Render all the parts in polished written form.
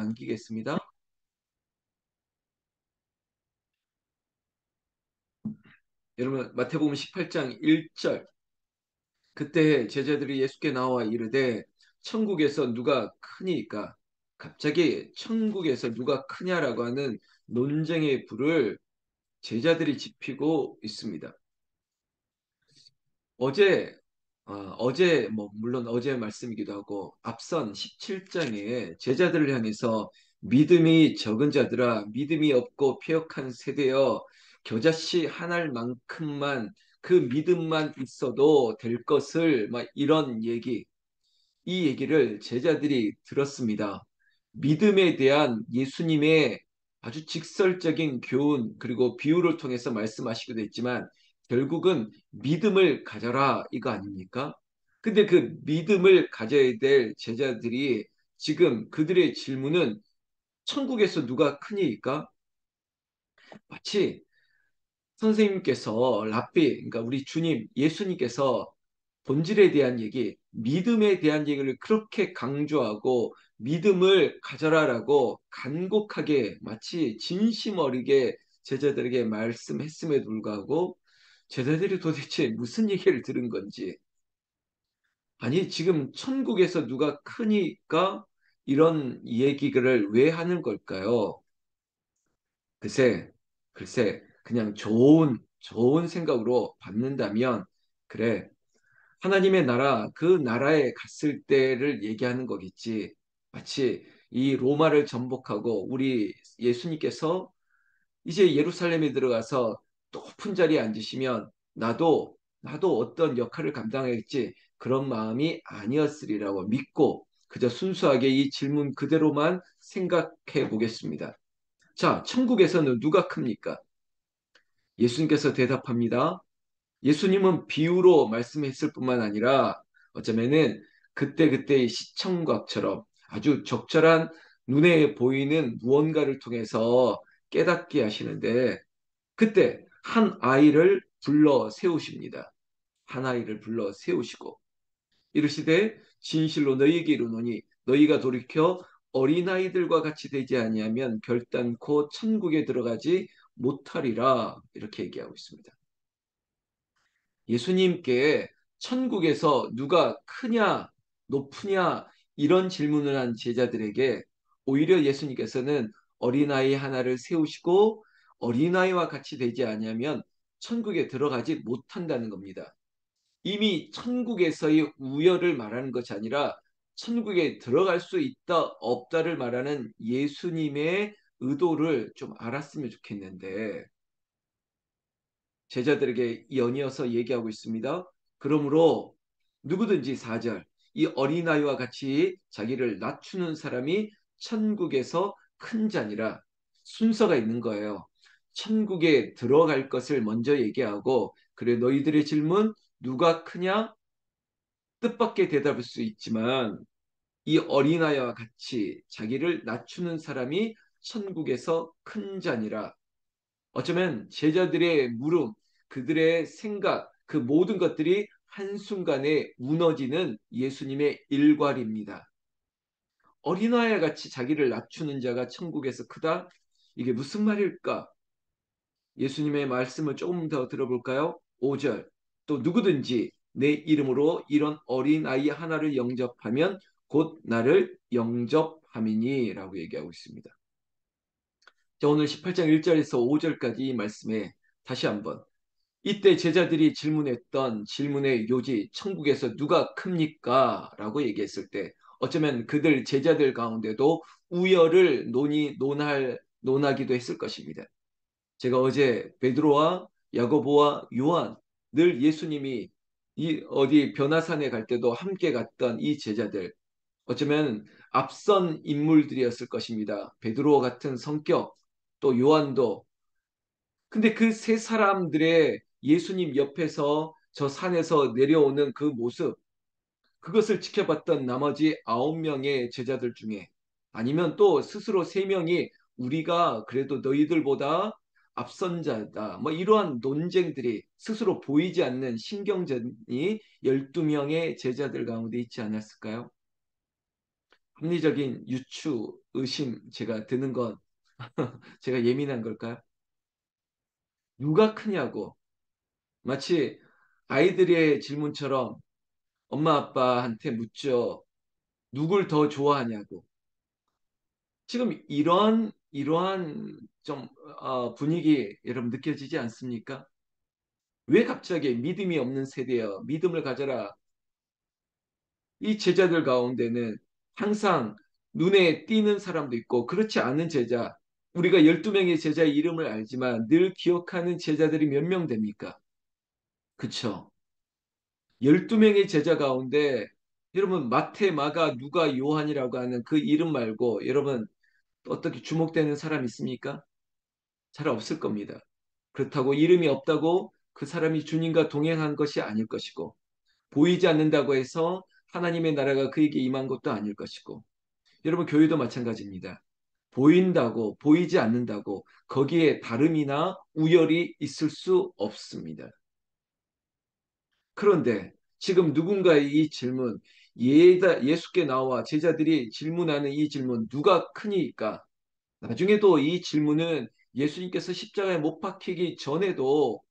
남기겠습니다. 여러분 마태복음 18장 1절 그때 제자들이 예수께 나와 이르되 천국에서 누가 크니까 갑자기 천국에서 누가 크냐라고 하는 논쟁의 불을 제자들이 지피고 있습니다. 어제 어제 물론 어제 말씀이기도 하고 앞선 17장에 제자들을 향해서 믿음이 적은 자들아 믿음이 없고 패역한 세대여 겨자씨 한 알만큼만 그 믿음만 있어도 될 것을 막 이런 얘기 이 얘기를 제자들이 들었습니다. 믿음에 대한 예수님의 아주 직설적인 교훈 그리고 비유를 통해서 말씀하시기도 했지만 결국은 믿음을 가져라 이거 아닙니까? 근데 그 믿음을 가져야 될 제자들이 지금 그들의 질문은 천국에서 누가 크니까? 마치 선생님께서 랍비, 그러니까 우리 주님, 예수님께서 본질에 대한 얘기, 믿음에 대한 얘기를 그렇게 강조하고 믿음을 가져라라고 간곡하게 마치 진심 어리게 제자들에게 말씀했음에도 불구하고 제자들이 도대체 무슨 얘기를 들은 건지 아니 지금 천국에서 누가 크니까 이런 얘기를 왜 하는 걸까요? 글쎄, 글쎄, 그냥 좋은 생각으로 받는다면, 그래, 하나님의 나라, 그 나라에 갔을 때를 얘기하는 거겠지. 마치 이 로마를 정복하고 우리 예수님께서 이제 예루살렘에 들어가서 높은 자리에 앉으시면 나도 어떤 역할을 감당하겠지. 그런 마음이 아니었으리라고 믿고 그저 순수하게 이 질문 그대로만 생각해 보겠습니다. 자, 천국에서는 누가 큽니까? 예수님께서 대답합니다. 예수님은 비유로 말씀했을 뿐만 아니라 어쩌면은 그때그때의 시청각처럼 아주 적절한 눈에 보이는 무언가를 통해서 깨닫게 하시는데 그때 한 아이를 불러 세우십니다. 한 아이를 불러 세우시고 이르시되 진실로 너희에게 이르노니 너희가 돌이켜 어린아이들과 같이 되지 아니하면 결단코 천국에 들어가지 못하리라 이렇게 얘기하고 있습니다. 예수님께 천국에서 누가 크냐 높으냐 이런 질문을 한 제자들에게 오히려 예수님께서는 어린아이 하나를 세우시고 어린아이와 같이 되지 아니하면 천국에 들어가지 못한다는 겁니다. 이미 천국에서의 우열을 말하는 것이 아니라 천국에 들어갈 수 있다 없다를 말하는 예수님의 의도를 좀 알았으면 좋겠는데 제자들에게 연이어서 얘기하고 있습니다. 그러므로 누구든지 4절 이 어린아이와 같이 자기를 낮추는 사람이 천국에서 큰 자니라 순서가 있는 거예요. 천국에 들어갈 것을 먼저 얘기하고 그래 너희들의 질문 누가 크냐? 뜻밖의 대답일 수 있지만 이 어린아이와 같이 자기를 낮추는 사람이 천국에서 큰 자니라. 어쩌면 제자들의 물음, 그들의 생각, 그 모든 것들이 한순간에 무너지는 예수님의 일괄입니다. 어린아이와 같이 자기를 낮추는 자가 천국에서 크다? 이게 무슨 말일까? 예수님의 말씀을 조금 더 들어볼까요? 5절. 또 누구든지 내 이름으로 이런 어린아이 하나를 영접하면 곧 나를 영접함이니 라고 얘기하고 있습니다. 자, 오늘 18장 1절에서 5절까지 이 말씀에 다시 한번 이때 제자들이 질문했던 질문의 요지 천국에서 누가 큽니까? 라고 얘기했을 때 어쩌면 그들 제자들 가운데도 우열을 논하기도 했을 것입니다. 제가 어제 베드로와 야고보와 요한 늘 예수님이 이 어디 변화산에 갈 때도 함께 갔던 이 제자들 어쩌면 앞선 인물들이었을 것입니다. 베드로 같은 성격 또 요한도 근데 그 세 사람들의 예수님 옆에서 저 산에서 내려오는 그 모습 그것을 지켜봤던 나머지 9명의 제자들 중에 아니면 또 스스로 3명이 우리가 그래도 너희들보다 앞선 자다. 뭐 이러한 논쟁들이 스스로 보이지 않는 신경전이 12명의 제자들 가운데 있지 않았을까요? 합리적인 유추, 의심 제가 드는 건 제가 예민한 걸까요? 누가 크냐고. 마치 아이들의 질문처럼 엄마 아빠한테 묻죠. 누굴 더 좋아하냐고. 지금 이러한 좀 분위기 여러분 느껴지지 않습니까? 왜 갑자기 믿음이 없는 세대여 믿음을 가져라. 이 제자들 가운데는 항상 눈에 띄는 사람도 있고 그렇지 않은 제자, 우리가 12명의 제자의 이름을 알지만 늘 기억하는 제자들이 몇 명 됩니까? 그쵸? 12명의 제자 가운데 여러분 마태, 마가, 누가, 요한이라고 하는 그 이름 말고 여러분 어떻게 주목되는 사람 있습니까? 잘 없을 겁니다. 그렇다고 이름이 없다고 그 사람이 주님과 동행한 것이 아닐 것이고 보이지 않는다고 해서 하나님의 나라가 그에게 임한 것도 아닐 것이고 여러분 교회도 마찬가지입니다. 보인다고 보이지 않는다고 거기에 다름이나 우열이 있을 수 없습니다. 그런데 지금 누군가의 이 질문, 예수께 나와 제자들이 질문하는 이 질문, 누가 크니까? 나중에도 이 질문은 예수님께서 십자가에 못 박히기 전에도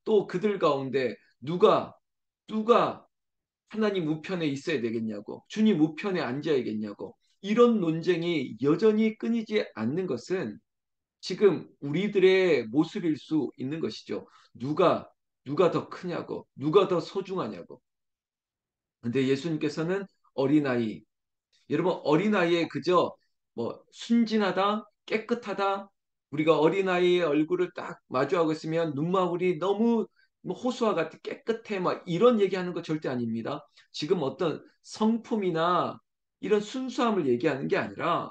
또 그들 가운데 누가 하나님 우편에 있어야 되겠냐고, 주님 우편에 앉아야겠냐고, 이런 논쟁이 여전히 끊이지 않는 것은 지금 우리들의 모습일 수 있는 것이죠. 누가 더 크냐고, 누가 더 소중하냐고. 근데 예수님께서는 어린아이, 여러분 어린아이에 그저 뭐 순진하다, 깨끗하다, 우리가 어린아이의 얼굴을 딱 마주하고 있으면 눈망울이 너무 뭐 호수와 같이 깨끗해 막 이런 얘기하는 거 절대 아닙니다. 지금 어떤 성품이나 이런 순수함을 얘기하는 게 아니라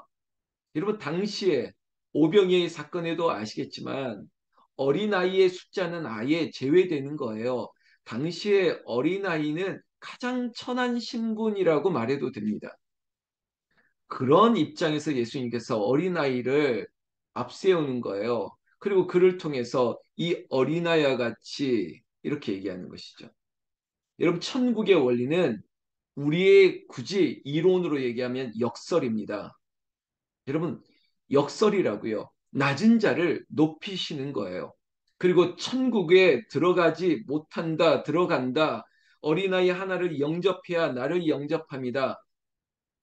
여러분 당시에 오병이의 사건에도 아시겠지만 어린아이의 숫자는 아예 제외되는 거예요. 당시에 어린아이는 가장 천한 신분이라고 말해도 됩니다. 그런 입장에서 예수님께서 어린아이를 앞세우는 거예요. 그리고 그를 통해서 이 어린아이와 같이 이렇게 얘기하는 것이죠. 여러분, 천국의 원리는 우리의 굳이 이론으로 얘기하면 역설입니다. 여러분, 역설이라고요. 낮은 자를 높이시는 거예요. 그리고 천국에 들어가지 못한다, 들어간다. 어린아이 하나를 영접해야 나를 영접합니다.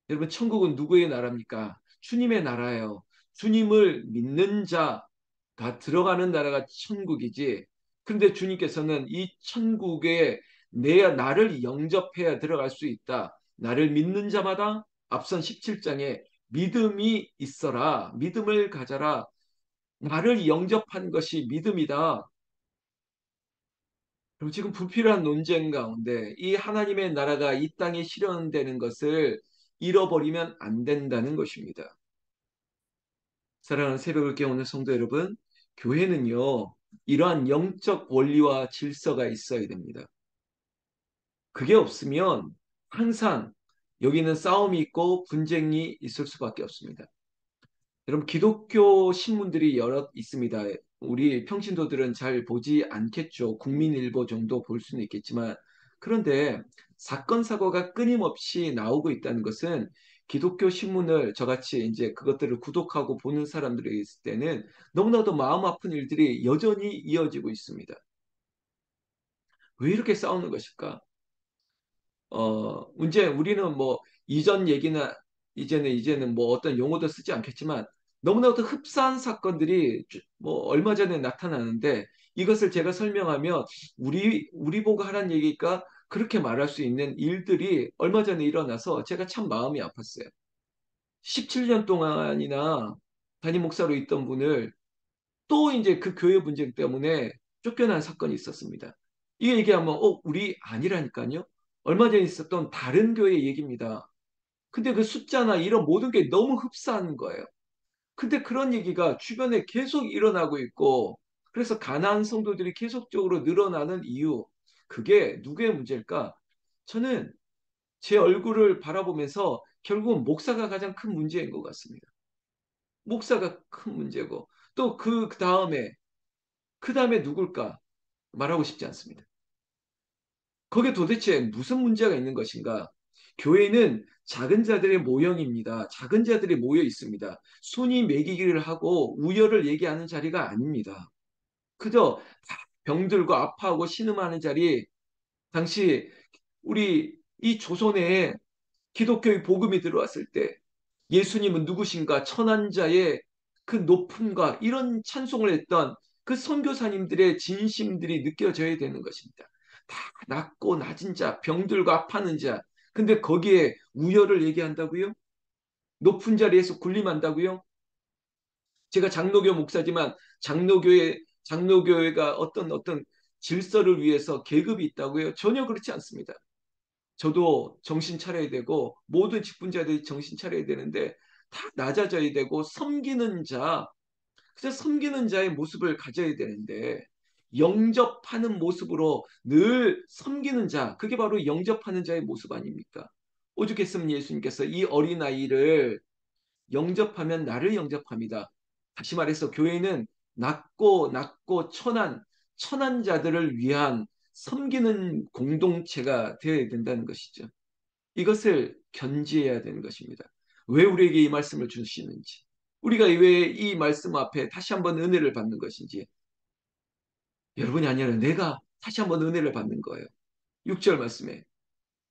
여러분, 천국은 누구의 나라입니까? 주님의 나라예요. 주님을 믿는 자가 들어가는 나라가 천국이지. 그런데 주님께서는 이 천국에 나를 영접해야 들어갈 수 있다. 나를 믿는 자마다 앞선 17장에 믿음이 있어라. 믿음을 가져라. 나를 영접한 것이 믿음이다. 그럼 지금 불필요한 논쟁 가운데 이 하나님의 나라가 이 땅에 실현되는 것을 잃어버리면 안 된다는 것입니다. 사랑하는 새벽을 깨우는 성도 여러분, 교회는요, 이러한 영적 원리와 질서가 있어야 됩니다. 그게 없으면 항상 여기는 싸움이 있고 분쟁이 있을 수밖에 없습니다. 여러분, 기독교 신문들이 여러 있습니다. 우리 평신도들은 잘 보지 않겠죠. 국민일보 정도 볼 수는 있겠지만. 그런데 사건, 사고가 끊임없이 나오고 있다는 것은 기독교 신문을 저같이 이제 그것들을 구독하고 보는 사람들이 있을 때는 너무나도 마음 아픈 일들이 여전히 이어지고 있습니다. 왜 이렇게 싸우는 것일까? 문제 우리는 뭐 이전 얘기나 이제는 뭐 어떤 용어도 쓰지 않겠지만 너무나도 흡사한 사건들이 뭐 얼마 전에 나타나는데 이것을 제가 설명하면 우리 보고 하라는 얘기가 그렇게 말할 수 있는 일들이 얼마 전에 일어나서 제가 참 마음이 아팠어요. 17년 동안이나 담임 목사로 있던 분을 또 이제 그 교회 분쟁 때문에 쫓겨난 사건이 있었습니다. 이 얘기하면 우리 아니라니까요. 얼마 전에 있었던 다른 교회 얘기입니다. 근데 그 숫자나 이런 모든 게 너무 흡사한 거예요. 근데 그런 얘기가 주변에 계속 일어나고 있고 그래서 가난한 성도들이 계속적으로 늘어나는 이유 그게 누구의 문제일까? 저는 제 얼굴을 바라보면서 결국은 목사가 가장 큰 문제인 것 같습니다. 목사가 큰 문제고 또 그 다음에 누굴까? 말하고 싶지 않습니다. 거기에 도대체 무슨 문제가 있는 것인가? 교회는 작은 자들의 모형입니다. 작은 자들이 모여 있습니다. 순위 매기기를 하고 우열을 얘기하는 자리가 아닙니다. 그저 병들고 아파하고 신음하는 자리, 당시 우리 이 조선에 기독교의 복음이 들어왔을 때 예수님은 누구신가 천한자의 그 높음과 이런 찬송을 했던 그 선교사님들의 진심들이 느껴져야 되는 것입니다. 다 낮고 낮은 자, 병들고 아파하는 자. 근데 거기에 우열을 얘기한다고요? 높은 자리에서 군림한다고요? 제가 장로교 목사지만 장로교회가 어떤 질서를 위해서 계급이 있다고요? 전혀 그렇지 않습니다. 저도 정신 차려야 되고 모든 직분자들이 정신 차려야 되는데 다 낮아져야 되고 섬기는 자, 그래서 섬기는 자의 모습을 가져야 되는데 영접하는 모습으로 늘 섬기는 자, 그게 바로 영접하는 자의 모습 아닙니까? 오죽했으면 예수님께서 이 어린아이를 영접하면 나를 영접합니다. 다시 말해서 교회는 낮고 천한 자들을 위한 섬기는 공동체가 되어야 된다는 것이죠. 이것을 견지해야 되는 것입니다. 왜 우리에게 이 말씀을 주시는지, 우리가 왜 이 말씀 앞에 다시 한번 은혜를 받는 것인지, 여러분이 아니라 내가 다시 한번 은혜를 받는 거예요. 6절 말씀에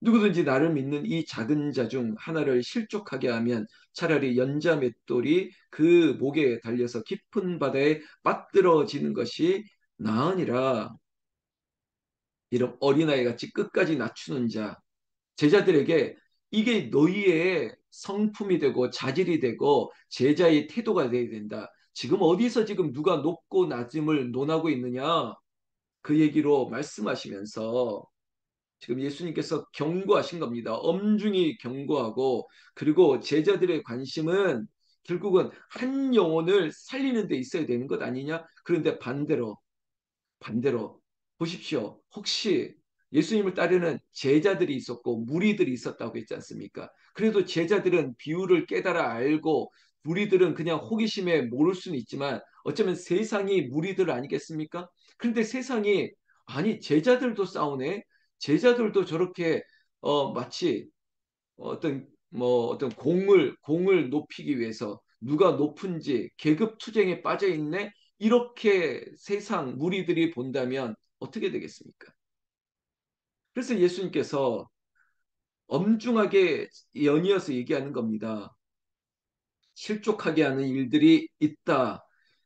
누구든지 나를 믿는 이 작은 자 중 하나를 실족하게 하면 차라리 연자 맷돌이 그 목에 달려서 깊은 바다에 빠뜨려지는 것이 나으니라. 이런 어린아이 같이 끝까지 낮추는 자, 제자들에게 이게 너희의 성품이 되고 자질이 되고 제자의 태도가 되어야 된다. 지금 어디서 지금 누가 높고 낮음을 논하고 있느냐? 그 얘기로 말씀하시면서 지금 예수님께서 경고하신 겁니다. 엄중히 경고하고, 그리고 제자들의 관심은 결국은 한 영혼을 살리는 데 있어야 되는 것 아니냐? 그런데 반대로 보십시오. 혹시 예수님을 따르는 제자들이 있었고 무리들이 있었다고 했지 않습니까? 그래도 제자들은 비유를 깨달아 알고 무리들은 그냥 호기심에 모를 수는 있지만 어쩌면 세상이 무리들 아니겠습니까? 그런데 세상이 아니 제자들도 싸우네. 제자들도 저렇게 마치 어떤 공을 높이기 위해서 누가 높은지 계급 투쟁에 빠져 있네. 이렇게 세상 무리들이 본다면 어떻게 되겠습니까? 그래서 예수님께서 엄중하게 연이어서 얘기하는 겁니다. 실족하게 하는 일들이 있다.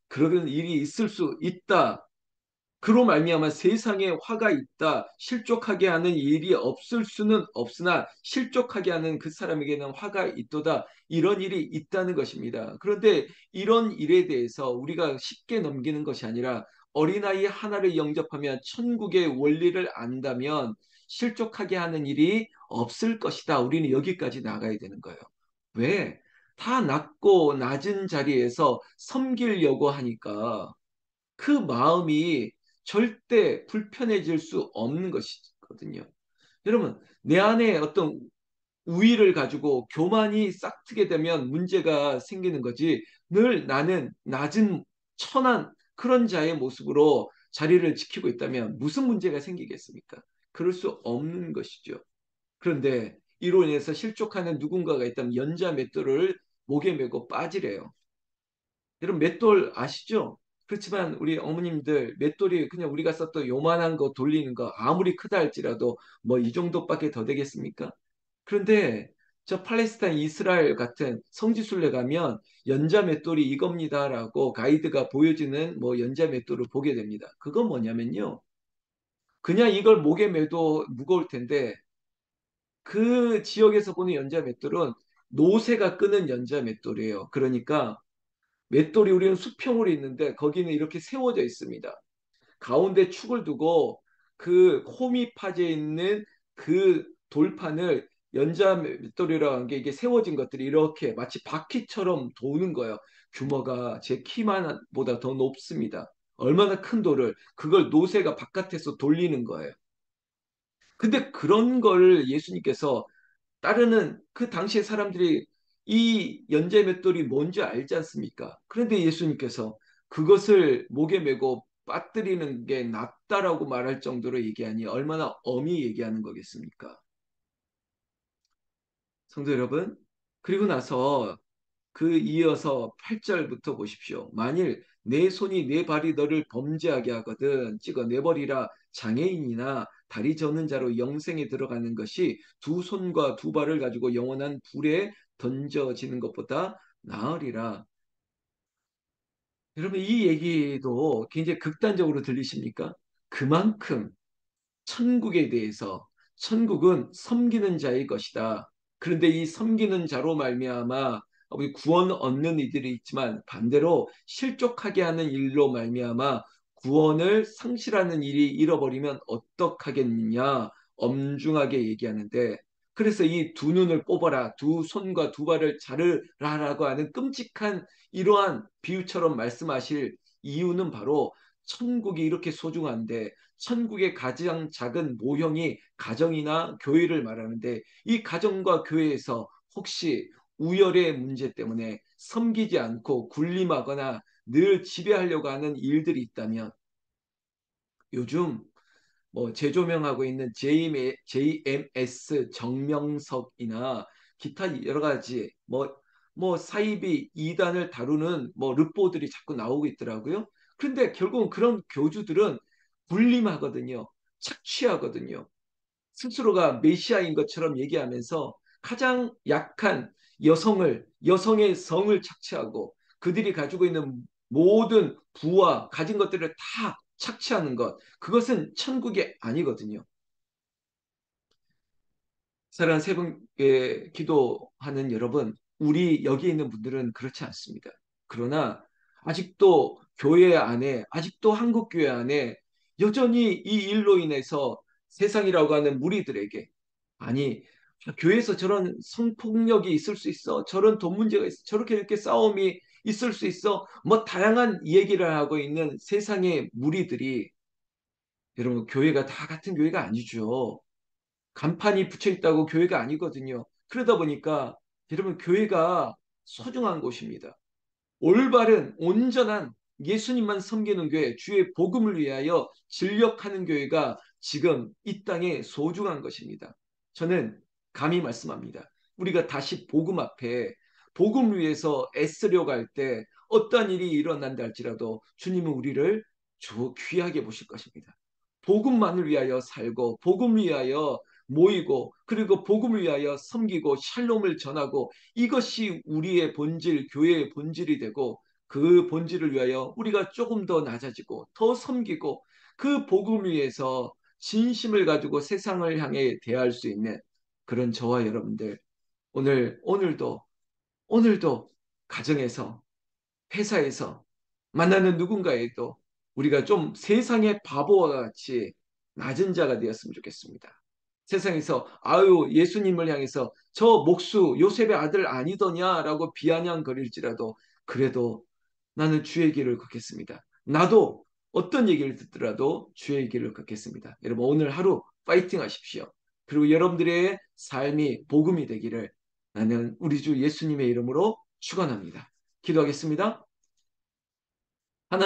그런 일이 있을 수 있다. 그로 말미암아 세상에 화가 있다. 실족하게 하는 일이 없을 수는 없으나 실족하게 하는 그 사람에게는 화가 있도다. 이런 일이 있다는 것입니다. 그런데 이런 일에 대해서 우리가 쉽게 넘기는 것이 아니라 어린아이 하나를 영접하면 천국의 원리를 안다면 실족하게 하는 일이 없을 것이다. 우리는 여기까지 나가야 되는 거예요. 왜? 다 낮고 낮은 자리에서 섬기려고 하니까 그 마음이 절대 불편해질 수 없는 것이거든요. 여러분, 내 안에 어떤 우위를 가지고 교만이 싹트게 되면 문제가 생기는 거지. 늘 나는 낮은 천한 그런 자의 모습으로 자리를 지키고 있다면 무슨 문제가 생기겠습니까? 그럴 수 없는 것이죠. 그런데 이로 인해서 실족하는 누군가가 있다면 연자 맷돌을 목에 메고 빠지래요. 여러분 맷돌 아시죠? 그렇지만 우리 어머님들 맷돌이 그냥 우리가 썼던 요만한 거 돌리는 거 아무리 크다 할지라도 뭐 이 정도밖에 더 되겠습니까? 그런데 저 팔레스타인 이스라엘 같은 성지순례 가면 연자 맷돌이 이겁니다라고 가이드가 보여주는 뭐 연자 맷돌을 보게 됩니다. 그건 뭐냐면요. 그냥 이걸 목에 매도 무거울 텐데 그 지역에서 보는 연자 맷돌은 노새가 끄는 연자 맷돌이에요. 그러니까 맷돌이 우리는 수평으로 있는데 거기는 이렇게 세워져 있습니다. 가운데 축을 두고 그 홈이 파져 있는 그 돌판을 연자 맷돌이라고 하는 게 이게 세워진 것들이 이렇게 마치 바퀴처럼 도는 거예요. 규모가 제 키만 보다 더 높습니다. 얼마나 큰 돌을 그걸 노새가 바깥에서 돌리는 거예요. 근데 그런 걸 예수님께서 따르는 그 당시의 사람들이 이 연재 맷돌이 뭔지 알지 않습니까? 그런데 예수님께서 그것을 목에 메고 빠뜨리는 게 낫다라고 말할 정도로 얘기하니 얼마나 엄히 얘기하는 거겠습니까? 성도 여러분, 그리고 나서 그 이어서 8절부터 보십시오. 만일 내 손이 내 발이 너를 범죄하게 하거든 찍어 내버리라. 장애인이나 다리 저는 자로 영생에 들어가는 것이 두 손과 두 발을 가지고 영원한 불에 던져지는 것보다 나으리라. 여러분 이 얘기도 굉장히 극단적으로 들리십니까? 그만큼 천국에 대해서 천국은 섬기는 자의 것이다. 그런데 이 섬기는 자로 말미암아 우리 구원 얻는 이들이 있지만 반대로 실족하게 하는 일로 말미암아 구원을 상실하는 일이 잃어버리면 어떡하겠느냐 엄중하게 얘기하는데 그래서 이 두 눈을 뽑아라 두 손과 두 발을 자르라라고 하는 끔찍한 이러한 비유처럼 말씀하실 이유는 바로 천국이 이렇게 소중한데 천국의 가장 작은 모형이 가정이나 교회를 말하는데 이 가정과 교회에서 혹시 우열의 문제 때문에 섬기지 않고 군림하거나 늘 지배하려고 하는 일들이 있다면 요즘 뭐 재조명하고 있는 JMS 정명석이나 기타 여러 가지 뭐 사이비 이단을 다루는 뭐 르포들이 자꾸 나오고 있더라고요. 그런데 결국은 그런 교주들은 군림하거든요. 착취하거든요. 스스로가 메시아인 것처럼 얘기하면서 가장 약한 여성의 성을 착취하고 그들이 가지고 있는 모든 부와 가진 것들을 다 착취하는 것. 그것은 천국이 아니거든요. 사랑하는 새벽에 기도하는 여러분, 우리 여기 있는 분들은 그렇지 않습니다. 그러나 아직도 교회 안에, 아직도 한국 교회 안에 여전히 이 일로 인해서 세상이라고 하는 무리들에게 아니 교회에서 저런 성폭력이 있을 수 있어, 저런 돈 문제가 있어, 저렇게 이렇게 싸움이 있을 수 있어, 뭐 다양한 얘기를 하고 있는 세상의 무리들이 여러분 교회가 다 같은 교회가 아니죠. 간판이 붙여 있다고 교회가 아니거든요. 그러다 보니까 여러분 교회가 소중한 곳입니다. 올바른 온전한 예수님만 섬기는 교회, 주의 복음을 위하여 진력하는 교회가 지금 이 땅에 소중한 것입니다. 저는 감히 말씀합니다. 우리가 다시 복음 앞에 복음 위해서 애쓰려고 할 때 어떠한 일이 일어난다 할지라도 주님은 우리를 귀하게 보실 것입니다. 복음만을 위하여 살고 복음 위하여 모이고 그리고 복음을 위하여 섬기고 샬롬을 전하고 이것이 우리의 본질, 교회의 본질이 되고 그 본질을 위하여 우리가 조금 더 낮아지고 더 섬기고 그 복음 위해서 진심을 가지고 세상을 향해 대할 수 있는 그런 저와 여러분들 오늘도 가정에서 회사에서 만나는 누군가에도 우리가 좀 세상의 바보와 같이 낮은 자가 되었으면 좋겠습니다. 세상에서 아유 예수님을 향해서 저 목수 요셉의 아들 아니더냐라고 비아냥거릴지라도 그래도 나는 주의 길을 걷겠습니다. 나도 어떤 얘기를 듣더라도 주의 길을 걷겠습니다. 여러분 오늘 하루 파이팅 하십시오. 그리고 여러분들의 삶이 복음이 되기를 나는 우리 주 예수님의 이름으로 축원합니다. 기도하겠습니다.